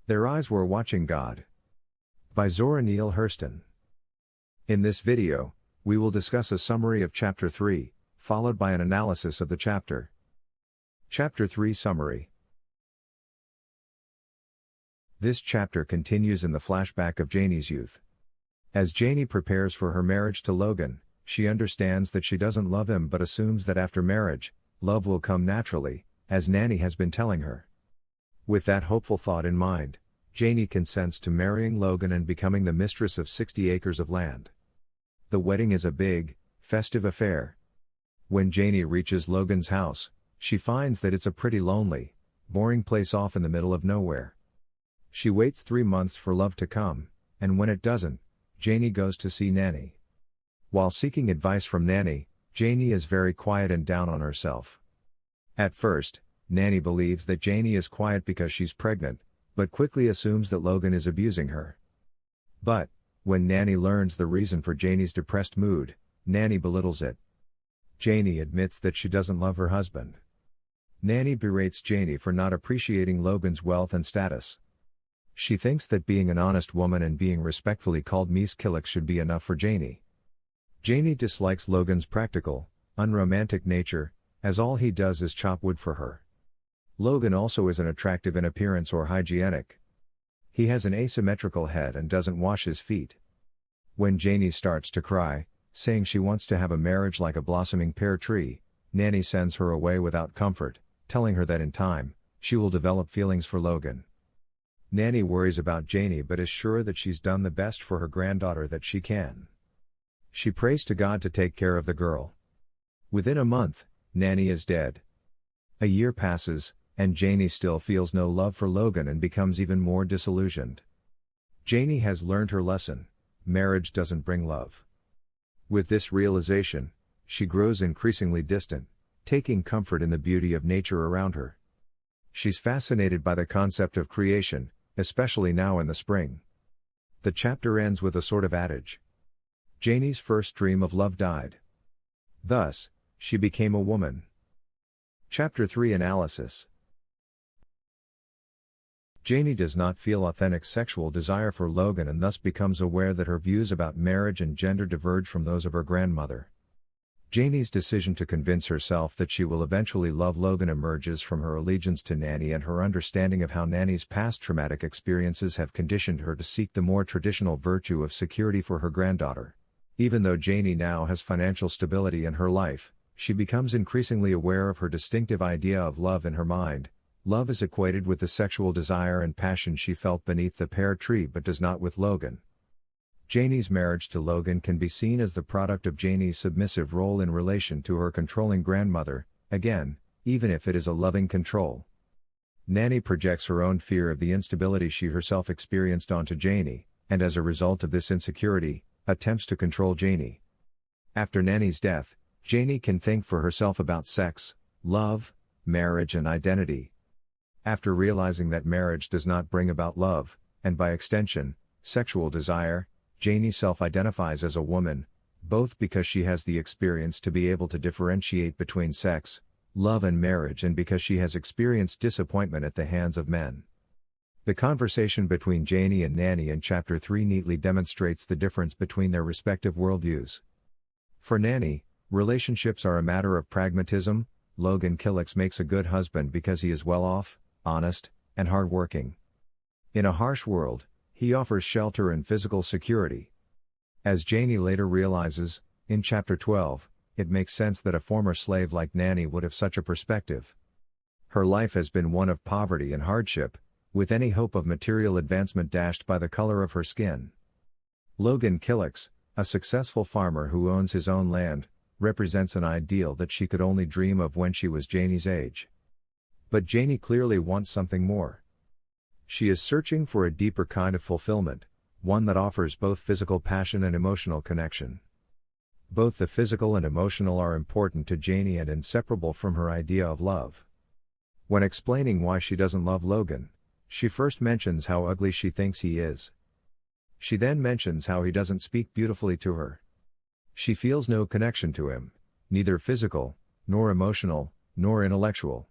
Their eyes were watching God. By Zora Neale Hurston. In this video, we will discuss a summary of Chapter 3, followed by an analysis of the chapter. Chapter 3 Summary. This chapter continues in the flashback of Janie's youth. As Janie prepares for her marriage to Logan, she understands that she doesn't love him but assumes that after marriage, love will come naturally, as Nanny has been telling her. With that hopeful thought in mind, Janie consents to marrying Logan and becoming the mistress of 60 acres of land. The wedding is a big, festive affair. When Janie reaches Logan's house, she finds that it's a pretty lonely, boring place off in the middle of nowhere. She waits 3 months for love to come, and when it doesn't, Janie goes to see Nanny. While seeking advice from Nanny, Janie is very quiet and down on herself. At first, Nanny believes that Janie is quiet because she's pregnant, but quickly assumes that Logan is abusing her. But, when Nanny learns the reason for Janie's depressed mood, Nanny belittles it. Janie admits that she doesn't love her husband. Nanny berates Janie for not appreciating Logan's wealth and status. She thinks that being an honest woman and being respectfully called Miss Killick should be enough for Janie. Janie dislikes Logan's practical, unromantic nature, as all he does is chop wood for her. Logan also isn't attractive in appearance or hygienic. He has an asymmetrical head and doesn't wash his feet. When Janie starts to cry, saying she wants to have a marriage like a blossoming pear tree, Nanny sends her away without comfort, telling her that in time, she will develop feelings for Logan. Nanny worries about Janie but is sure that she's done the best for her granddaughter that she can. She prays to God to take care of the girl. Within a month, Nanny is dead. A year passes, and Janie still feels no love for Logan and becomes even more disillusioned. Janie has learned her lesson: marriage doesn't bring love. With this realization, she grows increasingly distant, taking comfort in the beauty of nature around her. She's fascinated by the concept of creation, especially now in the spring. The chapter ends with a sort of adage. Janie's first dream of love died. Thus, she became a woman. Chapter 3 Analysis. Janie does not feel authentic sexual desire for Logan and thus becomes aware that her views about marriage and gender diverge from those of her grandmother. Janie's decision to convince herself that she will eventually love Logan emerges from her allegiance to Nanny and her understanding of how Nanny's past traumatic experiences have conditioned her to seek the more traditional virtue of security for her granddaughter. Even though Janie now has financial stability in her life, she becomes increasingly aware of her distinctive idea of love in her mind. Love is equated with the sexual desire and passion she felt beneath the pear tree but does not with Logan. Janie's marriage to Logan can be seen as the product of Janie's submissive role in relation to her controlling grandmother, again, even if it is a loving control. Nanny projects her own fear of the instability she herself experienced onto Janie, and as a result of this insecurity, attempts to control Janie. After Nanny's death, Janie can think for herself about sex, love, marriage and identity. After realizing that marriage does not bring about love, and by extension, sexual desire, Janie self-identifies as a woman, both because she has the experience to be able to differentiate between sex, love and marriage and because she has experienced disappointment at the hands of men. The conversation between Janie and Nanny in Chapter 3 neatly demonstrates the difference between their respective worldviews. For Nanny, relationships are a matter of pragmatism. Logan Killick makes a good husband because he is well off, honest, and hard-working. In a harsh world, he offers shelter and physical security. As Janie later realizes, in Chapter 12, it makes sense that a former slave like Nanny would have such a perspective. Her life has been one of poverty and hardship, with any hope of material advancement dashed by the color of her skin. Logan Killick, a successful farmer who owns his own land, represents an ideal that she could only dream of when she was Janie's age. But Janie clearly wants something more. She is searching for a deeper kind of fulfillment, one that offers both physical passion and emotional connection. Both the physical and emotional are important to Janie and inseparable from her idea of love. When explaining why she doesn't love Logan, she first mentions how ugly she thinks he is. She then mentions how he doesn't speak beautifully to her. She feels no connection to him, neither physical, nor emotional, nor intellectual.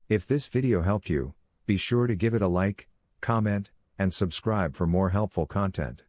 If this video helped you, be sure to give it a like, comment, and subscribe for more helpful content.